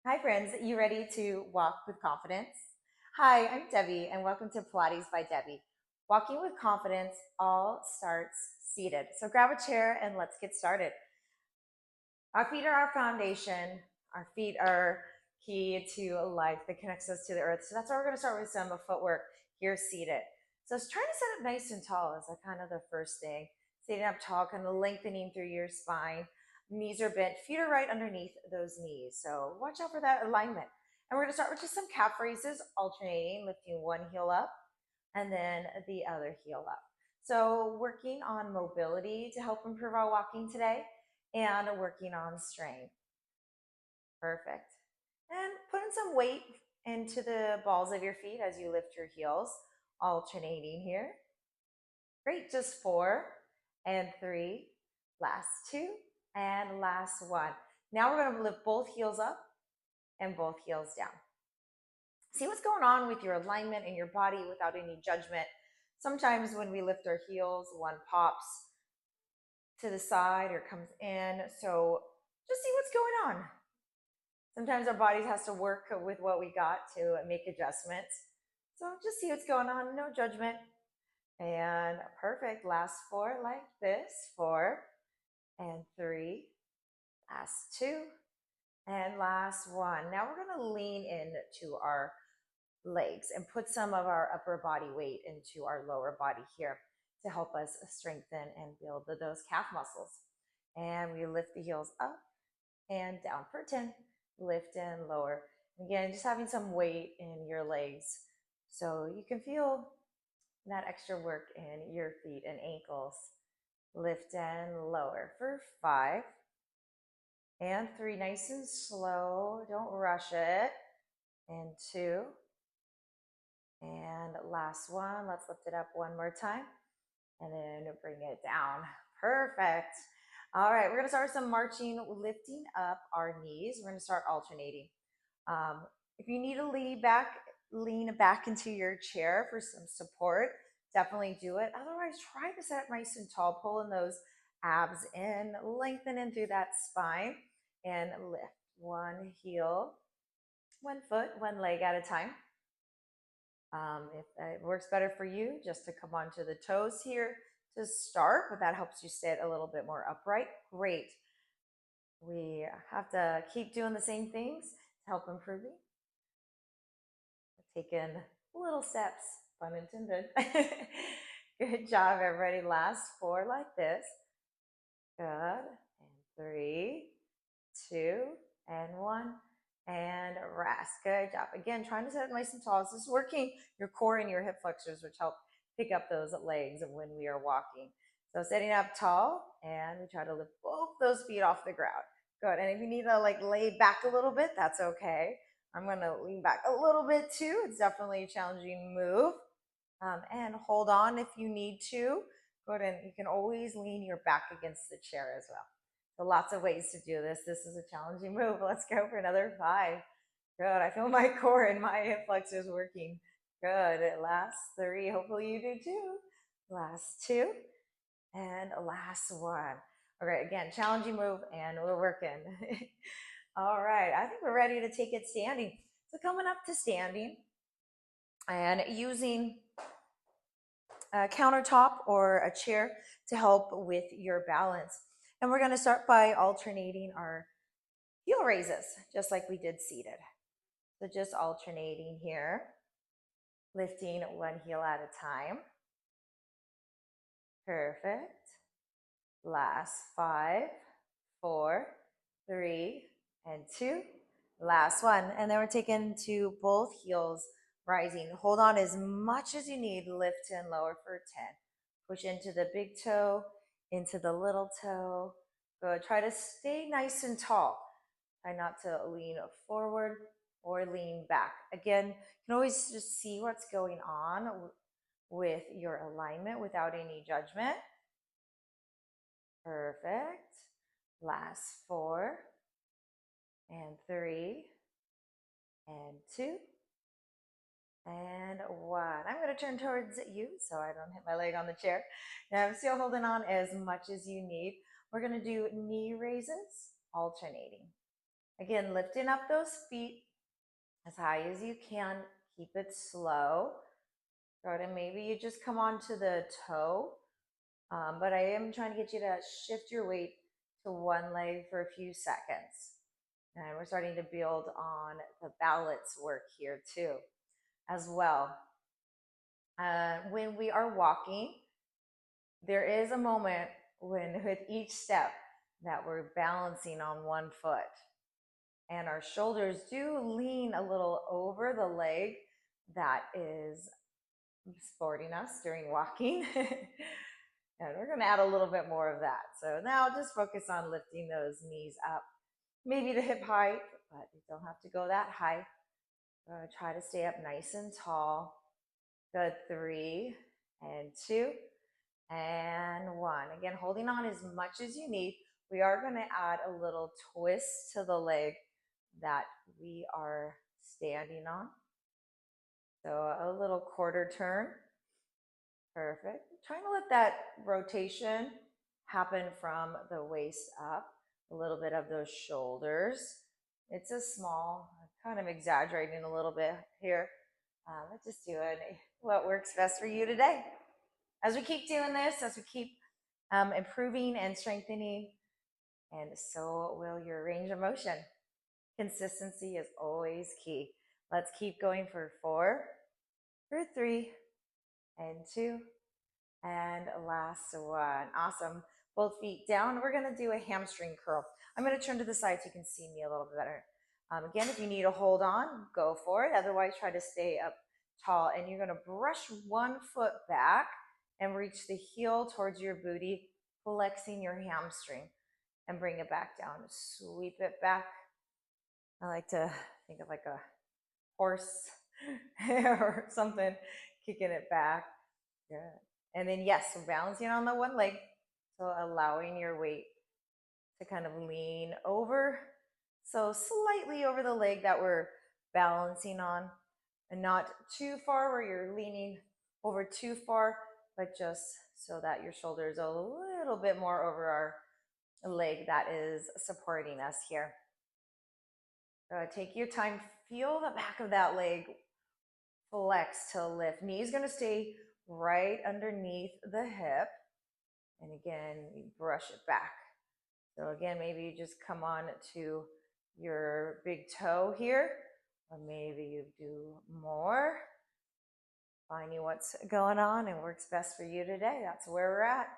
Hi, friends. You ready to walk with confidence? Hi, I'm Debbie, and welcome to Pilates by Debbie. Walking with confidence all starts seated. So grab a chair and let's get started. Our feet are our foundation. Our feet are key to life that connects us to the earth. So that's why we're going to start with some footwork here seated. So trying to sit up nice and tall is kind of the first thing. Sitting up tall, kind of lengthening through your spine. Knees are bent, feet are right underneath those knees. So watch out for that alignment. And we're going to start with just some calf raises, alternating, lifting one heel up and then the other heel up. So working on mobility to help improve our walking today and working on strength. Perfect. And putting some weight into the balls of your feet as you lift your heels, alternating here. Great, just 4 and 3, last 2, and last 1. Now we're going to lift both heels up and both heels down. See what's going on with your alignment in your body without any judgment. Sometimes when we lift our heels, one pops to the side or comes in. So just see what's going on. Sometimes our body has to work with what we got to make adjustments. So just see what's going on, no judgment. And perfect, last 4 like this, 4 and 3, last 2, and last 1. Now we're gonna lean into our legs and put some of our upper body weight into our lower body here to help us strengthen and build those calf muscles. And we lift the heels up and down for 10, lift and lower. Again, just having some weight in your legs so you can feel that extra work in your feet and ankles. Lift and lower for 5 and 3, nice and slow, don't rush it, and 2, and last 1. Let's lift it up one more time and then bring it down. Perfect. All right, we're gonna start with some marching, lifting up our knees. We're gonna start alternating. If you need to lean back into your chair for some support, definitely do it. Otherwise, try to sit up nice and tall, pulling those abs in, lengthening through that spine, and lift one heel, one foot, one leg at a time. If it works better for you, just to come onto the toes here to start, but that helps you sit a little bit more upright. Great. We have to keep doing the same things to help improving. Taking little steps, pun intended. Good job, everybody. Last 4 like this. Good. And 3, 2, and 1. And rest. Good job. Again, trying to sit up nice and tall. This is working your core and your hip flexors, which help pick up those legs when we are walking. So sitting up tall, and we try to lift both those feet off the ground. Good. And if you need to lay back a little bit, that's okay. I'm going to lean back a little bit too. It's definitely a challenging move. And hold on if you need to. Go ahead and you can always lean your back against the chair as well. So lots of ways to do this. This is a challenging move. Let's go for another 5. Good. I feel my core and my hip flexors working. Good. Last 3. Hopefully you do too. Last 2. And last 1. All right. Again, challenging move and we're working. All right. I think we're ready to take it standing. So coming up to standing and using a countertop or a chair to help with your balance. And we're going to start by alternating our heel raises, just like we did seated. So just alternating here, lifting one heel at a time. Perfect. Last 5, 4, 3, and 2. Last 1. And then we're taking to both heels, rising. Hold on as much as you need. Lift and lower for 10. Push into the big toe, into the little toe. Good. Try to stay nice and tall. Try not to lean forward or lean back. Again, you can always just see what's going on with your alignment without any judgment. Perfect. Last 4 and 3 and 2 and 1. I'm going to turn towards you so I don't hit my leg on the chair. Now I'm still holding on as much as you need. We're going to do knee raises, alternating. Again, lifting up those feet as high as you can. Keep it slow. Try to maybe you just come onto the toe. But I am trying to get you to shift your weight to one leg for a few seconds. And we're starting to build on the balance work here too, as well. When we are walking, there is a moment when with each step that we're balancing on one foot. And our shoulders do lean a little over the leg that is supporting us during walking. And we're going to add a little bit more of that. So now just focus on lifting those knees up, maybe to hip height, but you don't have to go that high. Try to stay up nice and tall. Good, 3 and 2 and 1. Again, holding on as much as you need. We are going to add a little twist to the leg that we are standing on. So a little quarter turn. Perfect. Trying to let that rotation happen from the waist up, a little bit of those shoulders. It's a small, kind of exaggerating a little bit here. Just doing what works best for you today. As we keep doing this, as we keep improving and strengthening, and so will your range of motion. Consistency is always key. Let's keep going for 4, for 3, and 2, and last one. Awesome. Both feet down. We're going to do a hamstring curl. I'm going to turn to the side so you can see me a little bit better. Again, if you need to hold on, go for it. Otherwise, try to stay up tall. And you're going to brush one foot back and reach the heel towards your booty, flexing your hamstring, and bring it back down. Sweep it back. I like to think of like a horse or something, kicking it back. Good. And then, yes, we're balancing on the one leg. So allowing your weight to kind of lean over. So slightly over the leg that we're balancing on, and not too far where you're leaning over too far, but just so that your shoulder is a little bit more over our leg that is supporting us here. Take your time. Feel the back of that leg flex to lift. Knee is going to stay right underneath the hip. And again, you brush it back. So again, maybe you just come on to your big toe here, or maybe you do more. Finding what's going on and works best for you today. That's where we're at.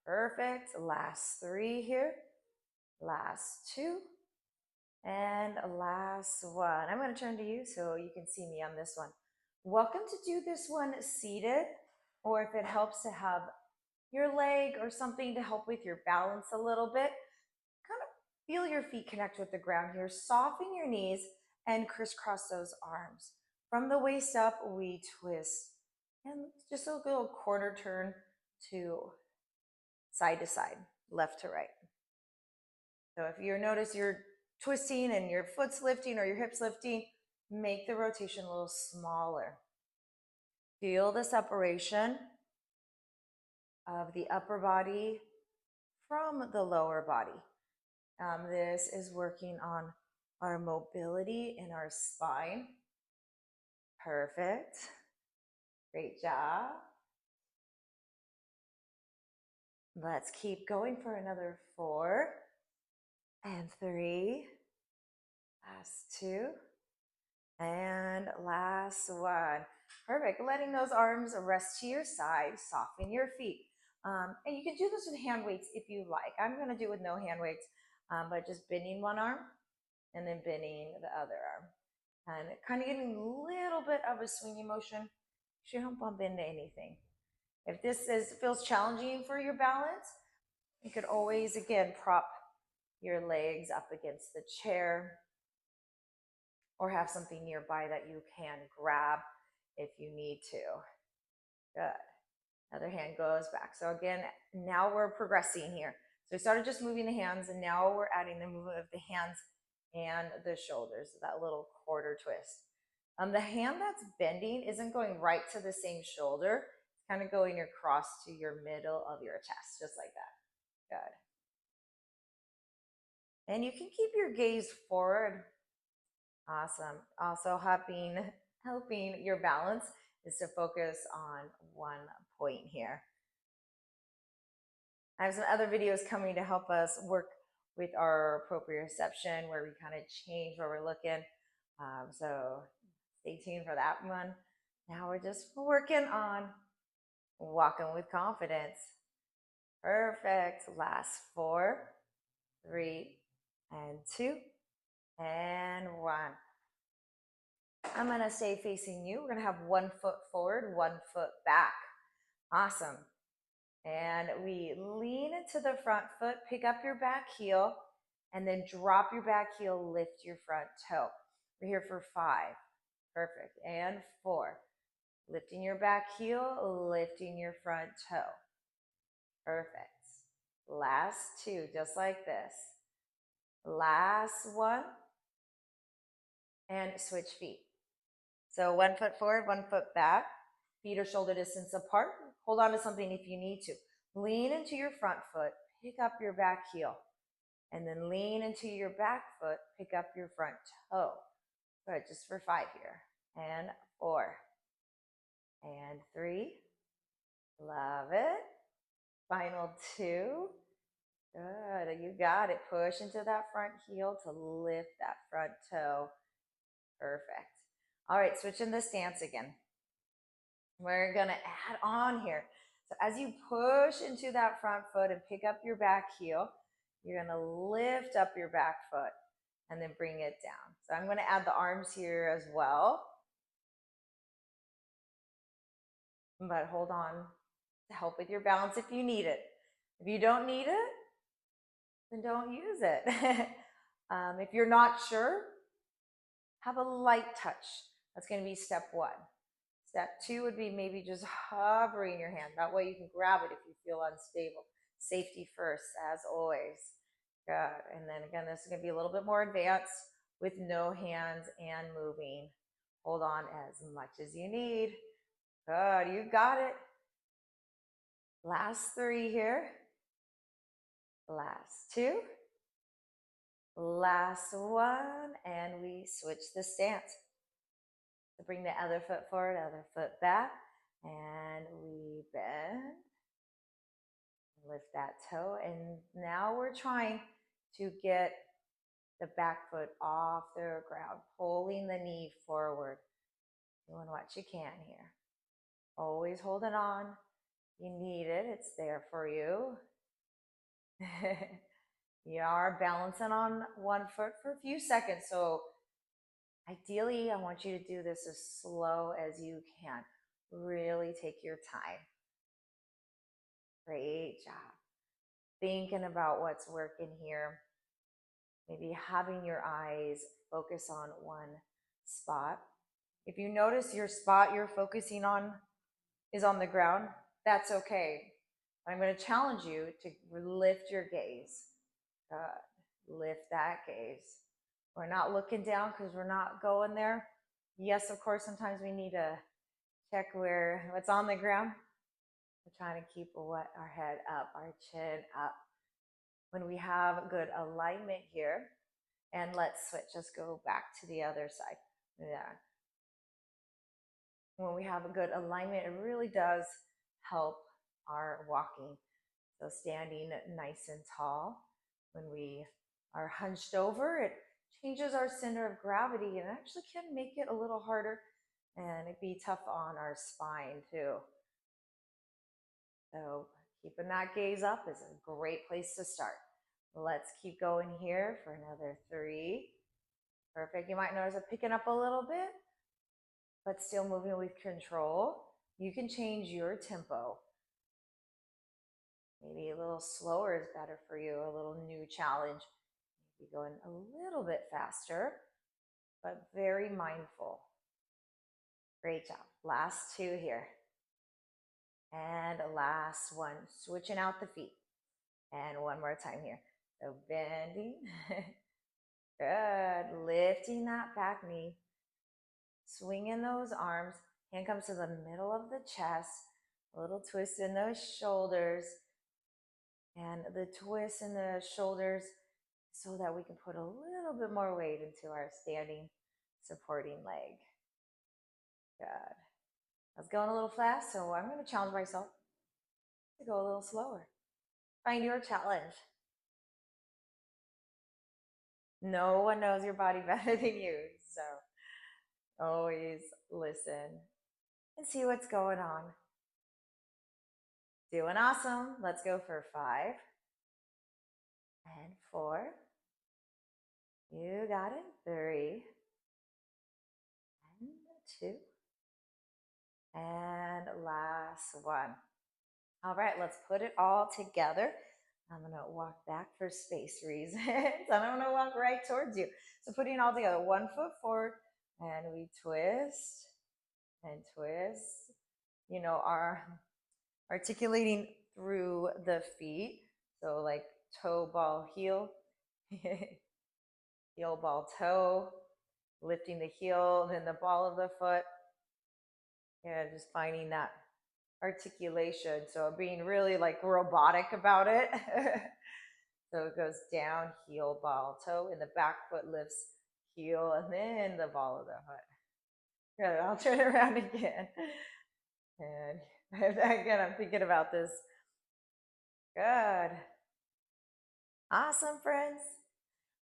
Perfect. Last 3 here. Last 2. And last 1. I'm going to turn to you so you can see me on this one. Welcome to do this one seated, or if it helps to have your leg or something to help with your balance a little bit, kind of feel your feet connect with the ground here. Soften your knees and crisscross those arms. From the waist up, we twist. And just a little quarter turn to side, left to right. So if you notice you're twisting and your foot's lifting or your hips lifting, make the rotation a little smaller. Feel the separation of the upper body from the lower body. This is working on our mobility in our spine. Perfect. Great job. Let's keep going for another 4 and 3. Last 2 and last 1. Perfect. Letting those arms rest to your side. Soften your feet. And you can do this with hand weights if you like. I'm going to do it with no hand weights, but just bending one arm and then bending the other arm. And kind of getting a little bit of a swinging motion. You don't bump into anything. If this feels challenging for your balance, you could always, again, prop your legs up against the chair or have something nearby that you can grab if you need to. Good. Other hand goes back. So again, now we're progressing here. So we started just moving the hands, and now we're adding the movement of the hands and the shoulders, that little quarter twist. The hand that's bending isn't going right to the same shoulder. It's kind of going across to your middle of your chest, just like that. Good. And you can keep your gaze forward. Awesome. Also helping your balance is to focus on one point here. I have some other videos coming to help us work with our proprioception, where we kind of change where we're looking. So stay tuned for that one. Now we're just working on walking with confidence. Perfect. Last 4, 3, and 2, and 1. I'm going to stay facing you. We're going to have 1 foot forward, 1 foot back. Awesome. And we lean into the front foot, pick up your back heel, and then drop your back heel, lift your front toe. We're here for 5. Perfect. And 4. Lifting your back heel, lifting your front toe. Perfect. Last 2, just like this. Last 1. And switch feet. So 1 foot forward, 1 foot back. Feet are shoulder distance apart. Hold on to something if you need to. Lean into your front foot, pick up your back heel. And then lean into your back foot, pick up your front toe. Good, just for 5 here. And 4. And 3. Love it. Final 2. Good, you got it. Push into that front heel to lift that front toe. Perfect. All right, switching the stance again. We're gonna add on here. So as you push into that front foot and pick up your back heel, you're gonna lift up your back foot and then bring it down. So I'm gonna add the arms here as well. But hold on to help with your balance if you need it. If you don't need it, then don't use it. If you're not sure, have a light touch. That's gonna be step 1. Step 2 would be maybe just hovering your hand. That way you can grab it if you feel unstable. Safety first, as always. Good. And then again, this is going to be a little bit more advanced with no hands and moving. Hold on as much as you need. Good. You got it. Last 3 here. Last 2. Last 1. And we switch the stance. So bring the other foot forward, other foot back. And we bend. Lift that toe. And now we're trying to get the back foot off the ground, pulling the knee forward. Doing what you can here. Always holding on. You need it. It's there for you. You are balancing on 1 foot for a few seconds. So ideally, I want you to do this as slow as you can. Really take your time. Great job. Thinking about what's working here. Maybe having your eyes focus on one spot. If you notice your spot you're focusing on is on the ground, that's okay. I'm going to challenge you to lift your gaze. Good. Lift that gaze. We're not looking down because we're not going there. Yes, of course, sometimes we need to check what's on the ground. We're trying to keep our head up, our chin up. When we have good alignment here, and let's switch, let's go back to the other side. Yeah. When we have a good alignment, it really does help our walking. So standing nice and tall. When we are hunched over, it changes our center of gravity and actually can make it a little harder, and it'd be tough on our spine too. So keeping that gaze up is a great place to start. Let's keep going here for another 3. Perfect. You might notice I'm picking up a little bit, but still moving with control. You can change your tempo. Maybe a little slower is better for you, a little new challenge. Maybe going a little bit faster, but very mindful. Great job. Last 2 here. And last 1, switching out the feet. And one more time here. So bending. Good. Lifting that back knee. Swinging those arms. Hand comes to the middle of the chest. A little twist in those shoulders. And the twist in the shoulders so that we can put a little bit more weight into our standing supporting leg. Good. I was going a little fast, so I'm going to challenge myself to go a little slower. Find your challenge. No one knows your body better than you, so always listen and see what's going on. Doing awesome. Let's go for 5 and 4. You got it. 3 and 2. And last one. All right, let's put it all together. I'm going to walk back for space reasons, and I'm going to walk right towards you. So putting it all together, 1 foot forward, and we twist and twist. You know, our articulating through the feet. So like toe, ball, heel, heel, ball, toe, lifting the heel, then the ball of the foot. Yeah, just finding that articulation. So being really like robotic about it. So it goes down, heel, ball, toe, and the back foot lifts heel, and then the ball of the foot. Good, I'll turn it around again. And again, I'm thinking about this. Good. Awesome, friends.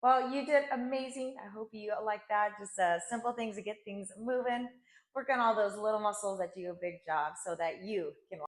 Well, you did amazing. I hope you like that. Just simple things to get things moving. Work on all those little muscles that do a big job so that you can